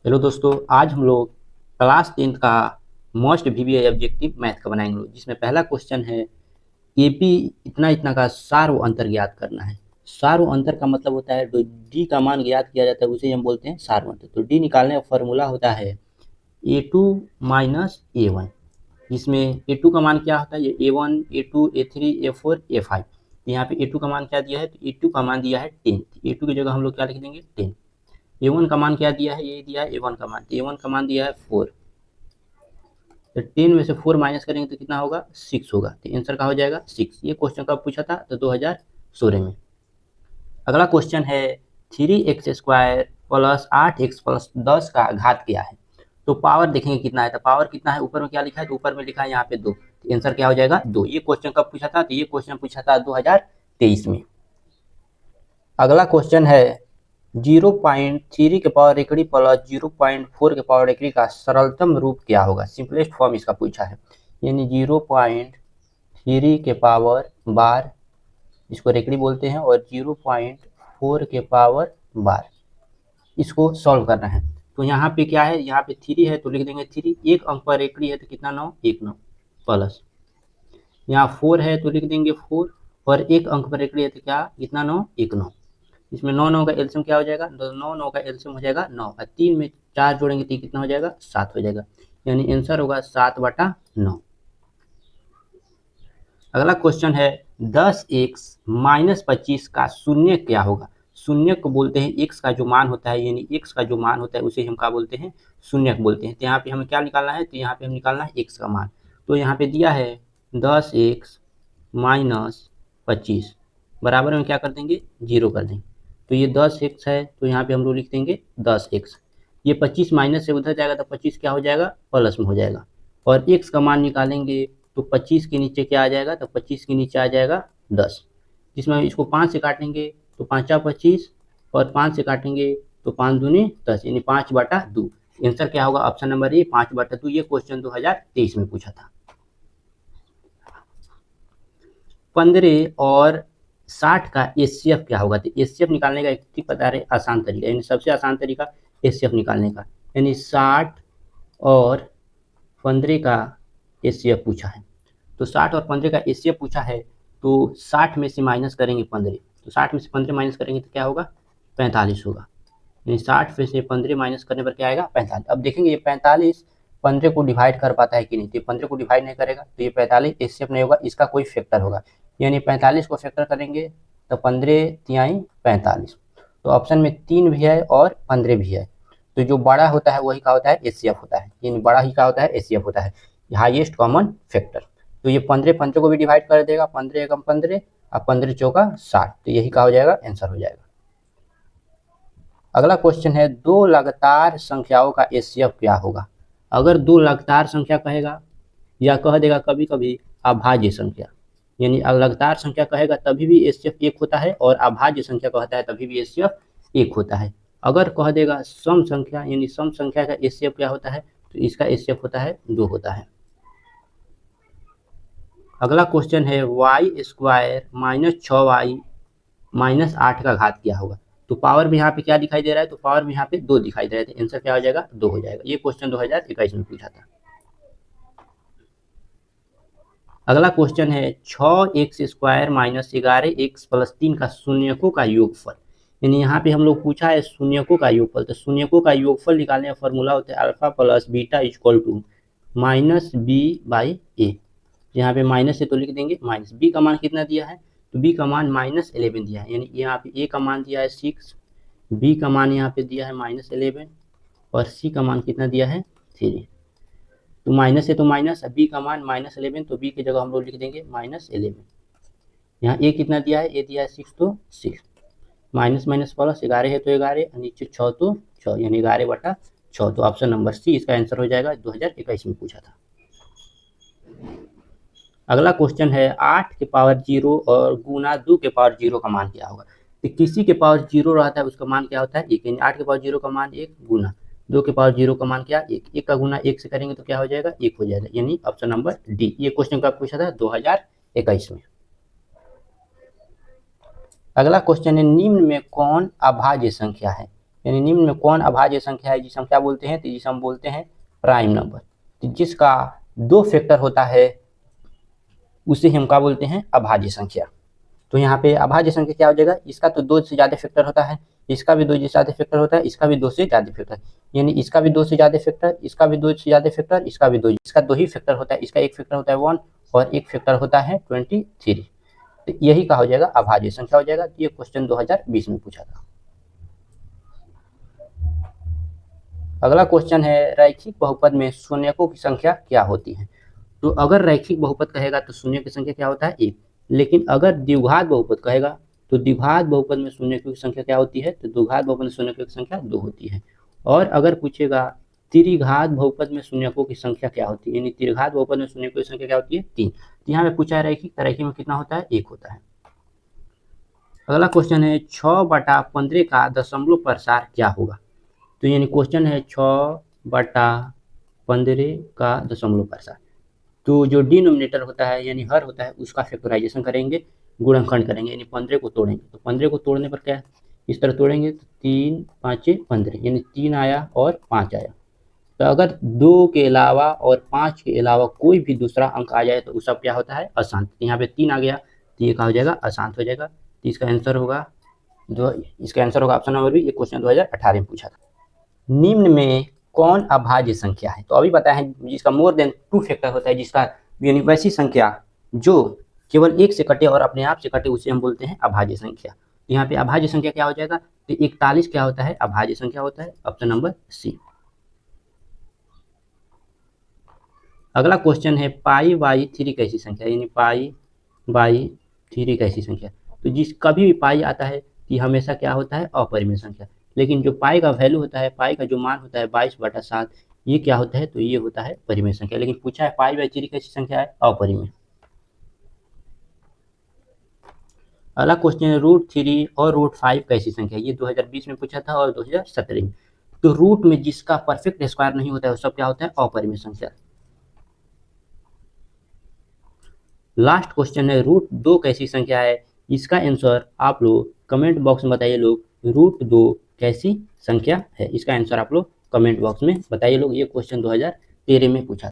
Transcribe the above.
Hello दोस्तों, आज हम लोग क्लास 10 का मोस्ट वीवीआई ऑब्जेक्टिव मैथ का बनाएंगे जिसमें पहला क्वेश्चन है एपी इतना इतना का सार्व अंतर ज्ञात करना है। सार्व अंतर का मतलब होता है जो डी का मान ज्ञात किया जाता है उसे हम बोलते हैं सार्व अंतर। तो डी निकालने का फॉर्मूला होता है ए2 माइनस ए1, जिसमें ए2 का मान क्या होता है, ये ए1 ए2 ए3 ए4 ए5। यहाँ पे ए2 का मान क्या दिया है, तो ए2 का मान दिया है 10। ए2 की जगह हम लोग क्या लिख देंगे 10। ए1 का मान क्या दिया है, ये दिया है ए1 का मान, ए1 का मान दिया है 4। तो 10 में से 4 माइनस करेंगे तो कितना होगा 6 होगा। तो आंसर का हो जाएगा 6। ये क्वेश्चन कब पूछा था, तो 2016 में। अगला क्वेश्चन है 3x² प्लस 8x प्लस 10 का घात क्या है। तो पावर देखेंगे कितना है, तो पावर कितना है, ऊपर में क्या लिखा है, तो ऊपर में लिखा है यहाँ पे 2। तो आंसर क्या हो जाएगा 2। ये क्वेश्चन कब पूछा था, तो ये क्वेश्चन पूछा था 2023 में। अगला क्वेश्चन है 0.3 के पावर एकड़ी प्लस 0.4 के पावर एकड़ी का सरलतम रूप क्या होगा। सिंपलेस्ट फॉर्म इसका पूछा है, यानी 0.3 के पावर बार, इसको रेकड़ी बोलते हैं, और 0.4 के पावर बार, इसको सॉल्व करना है। तो यहाँ पे क्या है, यहाँ पे 3 है तो लिख देंगे 3। एक अंक पर रेकड़ी है तो कितना 9, 1 9 प्लस यहाँ 4 है तो लिख देंगे 4, और एक अंक पर रेकड़ी है तो क्या कितना 9, 1 9। इसमें 9 9 का एलसीएम क्या हो जाएगा, 9 9 का एलसीएम हो जाएगा 9, और 3 में 4 जोड़ेंगे तो कितना हो जाएगा 7 हो जाएगा, यानी आंसर होगा 7/9। अगला क्वेश्चन है 10x माइनस 25 का शून्य क्या होगा। शून्य को बोलते हैं x का जो मान होता है, यानी x का जो मान होता है उसे हम क्या बोलते हैं, शून्य बोलते हैं। तो यहाँ पे हमें क्या निकालना है, तो यहाँ पे हम निकालना है x का मान। तो यहाँ पे दिया है 10x माइनस 25 बराबर में क्या कर देंगे 0 कर देंगे। तो ये 10x है तो यहाँ पे हम लोग लिख देंगे 10x। ये 25 माइनस से उधर जाएगा तो 25 क्या हो जाएगा प्लस में हो जाएगा, और x का मान निकालेंगे तो 25 के नीचे क्या आ जाएगा, तो 25 के नीचे आ जाएगा 10, जिसमें हम इसको 5 से काटेंगे तो 5 25, और 5 से काटेंगे तो 5 दूनी 10, यानी 5/2। आंसर क्या होगा, ऑप्शन नंबर ए 5/2। ये क्वेश्चन 2023 में पूछा था। 15 और 60 का एचसीएफ क्या होगा। तो एचसीएफ निकालने का एक पता रहे आसान तरीका, यानी सबसे आसान तरीका एचसीएफ निकालने का, यानी 60 और 15 का एचसीएफ पूछा है। तो 60 और 15 का एचसीएफ पूछा है, तो 60 में से माइनस करेंगे 15, तो 60 में से 15 माइनस करेंगे तो क्या होगा 45 होगा, यानी 60 में से 15 माइनस करने पर क्या आएगा 45। अब देखेंगे ये 45 15 को डिवाइड कर पाता है कि नहीं, तो 15 को डिवाइड नहीं करेगा तो ये 45 एचसीएफ नहीं होगा, इसका कोई फैक्टर होगा, यानी 45 को फैक्टर करेंगे तो 15 तिहाई 45। तो ऑप्शन में 3 भी है और 15 भी है, तो जो बड़ा होता है वही क्या होता है एचसीएफ होता है, यानी बड़ा ही क्या होता है एचसीएफ होता है, हाईएस्ट कॉमन फैक्टर। तो ये 15 15 को भी डिवाइड कर देगा, 15 एकम 15 और 15 चौका 60, तो यही क्या हो जाएगा आंसर हो जाएगा। अगला क्वेश्चन है दो लगातार संख्याओं का एचसीएफ क्या होगा। अगर दो लगातार संख्या कहेगा या कह देगा कभी कभी अभाज्य संख्या, यानी लगातार संख्या कहेगा तभी भी एचसीएफ 1 होता है, और अभाज्य संख्या कहता है तभी भी एचसीएफ 1 होता है। अगर कह देगा सम संख्या, यानी सम संख्या का एचसीएफ क्या होता है, तो इसका एचसीएफ होता है 2 होता है। अगला क्वेश्चन है y² माइनस 6y माइनस 8 का घात क्या होगा। तो पावर भी यहाँ पे क्या दिखाई दे रहा है, तो पावर भी यहाँ पे 2 दिखाई दे रहा है, तो आंसर क्या हो जाएगा 2 हो जाएगा। ये क्वेश्चन 2021 में पूछा था। अगला क्वेश्चन है 6x² माइनस 11x प्लस 3 का शून्यकों का योगफल, यानी यहाँ पे हम लोग पूछा है शून्यकों का योगफल। तो शून्यकों का योगफल निकालने का फॉर्मूला होता है alpha plus beta equal to minus b/a। यहाँ पे माइनस है तो लिख देंगे माइनस। बी का मान कितना दिया है, तो बी का मान -11 दिया है, यानी यहाँ पे ए का मान दिया है 6, बी का मान यहाँ पे दिया है -11, और सी का मान कितना दिया है 3। तो माइनस है तो माइनस, बी का मान -11, तो बी की जगह हम लोग लिख देंगे -11। यहाँ ए कितना दिया है, ए दिया है 6, तो 6 माइनस माइनस प्लस 11 है तो 11, नीचे 6 तो 6, यानी 11/6। तो ऑप्शन नंबर सी इसका आंसर हो जाएगा, 2021 में पूछा था। अगला क्वेश्चन है 8 के पावर 0 और गुना 2 के पावर 0 का मान क्या होगा। तो किसी के पावर 0 रहता है उसका मान क्या होता है 1, यानी 8 के पावर 0 का मान 1 गुना 2 के पावर 0 का मान क्या 1, 1 का गुना 1 से करेंगे तो क्या हो जाएगा 1 हो जाएगा, यानी ऑप्शन नंबर डी। ये क्वेश्चन कब पूछा था 2021 में। अगला क्वेश्चन है निम्न में कौन अभाज्य संख्या है, यानी निम्न में कौन अभाज्य संख्या है जिसे हम क्या बोलते हैं, तो जिसे हम बोलते हैं प्राइम नंबर। तो जिसका 2 फैक्टर होता है उसे हम क्या बोलते हैं, अभाज्य संख्या। तो यहाँ पे अभाज्य संख्या क्या हो जाएगा, इसका तो 2 से ज़्यादा फैक्टर होता है, इसका भी 2 से ज़्यादा फैक्टर होता है, इसका भी 2 से ज़्यादा फैक्टर, यानी इसका भी 2 से ज़्यादा फैक्टर, इसका भी 2 से ज़्यादा फैक्टर, इसका भी 2, इसका 2 ही फैक्टर होता है, इसका एक फैक्टर होता है 1 और एक फैक्टर होता है 23। तो यही क्या हो जाएगा, अभाज्य संख्या हो जाएगा। तो ये क्वेश्चन 2020 में पूछा था। अगला क्वेश्चन है रैखिक बहुपद में शून्यकों की संख्या क्या होती है। तो अगर रैखिक बहुपद कहेगा तो शून्य की संख्या क्या होता है, 1। लेकिन अगर द्विघात बहुपद कहेगा तो द्विघात बहुपद में शून्यकों की संख्या क्या होती है, तो द्विघात बहुपद में शून्यकों की संख्या 2 होती है। और अगर पूछेगा त्रिघात बहुपद में शून्यकों की संख्या क्या होती है, यानी त्रिघात बहुपद में शून्यकों की संख्या क्या होती है, 3। तो यहाँ पे पूछा है रैखिक, रैखिक में कितना होता है, 1 होता है। अगला क्वेश्चन है 6/15 का दशमलव प्रसार क्या होगा। तो यानी क्वेश्चन है 6/15 का दशमलव प्रसार। तो जो डिनोमिनेटर होता है यानी हर होता है उसका फैक्टराइजेशन करेंगे, गुणनखंड करेंगे, यानी 15 को तोड़ेंगे। तो 15 को तोड़ने पर क्या है, इस तरह तोड़ेंगे तो 3 5 15, यानी 3 आया और 5 आया। तो अगर 2 के अलावा और 5 के अलावा कोई भी दूसरा अंक आ जाए तो वो सब क्या होता है, अशांत। यहाँ पे 3 आ गया तो ये क्या हो जाएगा, अशांत हो जाएगा। तो इसका आंसर होगा ऑप्शन नंबर बी। ये क्वेश्चन 2018 में पूछा था। निम्न में कौन अभाज्य संख्या है। तो अभी बताया है जिसका मोर देन 2 फैक्टर होता है, जिसका यानी वैसी संख्या जो केवल 1 से कटे और अपने आप से कटे उसे हम बोलते हैं अभाज्य संख्या। यहाँ पे अभाज्य संख्या क्या हो जाएगा, तो 41 क्या होता है, अभाज्य संख्या होता है, ऑप्शन नंबर सी। अगला क्वेश्चन है π/3 कैसी संख्या, यानी π/3 कैसी संख्या। तो जिस कभी भी पाई आता है कि हमेशा क्या होता है, अपरिमेय संख्या। लेकिन जो पाई का वैल्यू होता है, पाई का जो मान होता है 22/7, ये क्या होता है, तो ये होता है परिमेय संख्या। लेकिन पूछा है π/3 कैसी संख्या है, अपरिमेय। अगला क्वेश्चन है √3 और √5 कैसी संख्या। ये 2020 में पूछा था और 2017 में। तो रूट में जिसका परफेक्ट स्क्वायर नहीं होता है वो सब क्या होता है, अपरिमेय संख्या। लास्ट क्वेश्चन है √2 कैसी संख्या है। इसका आंसर आप लोग कमेंट बॉक्स में बताइए लोग, √2 कैसी संख्या है। इसका आंसर आप लोग कमेंट बॉक्स में बताइए लोग। ये क्वेश्चन 2013 में पूछा।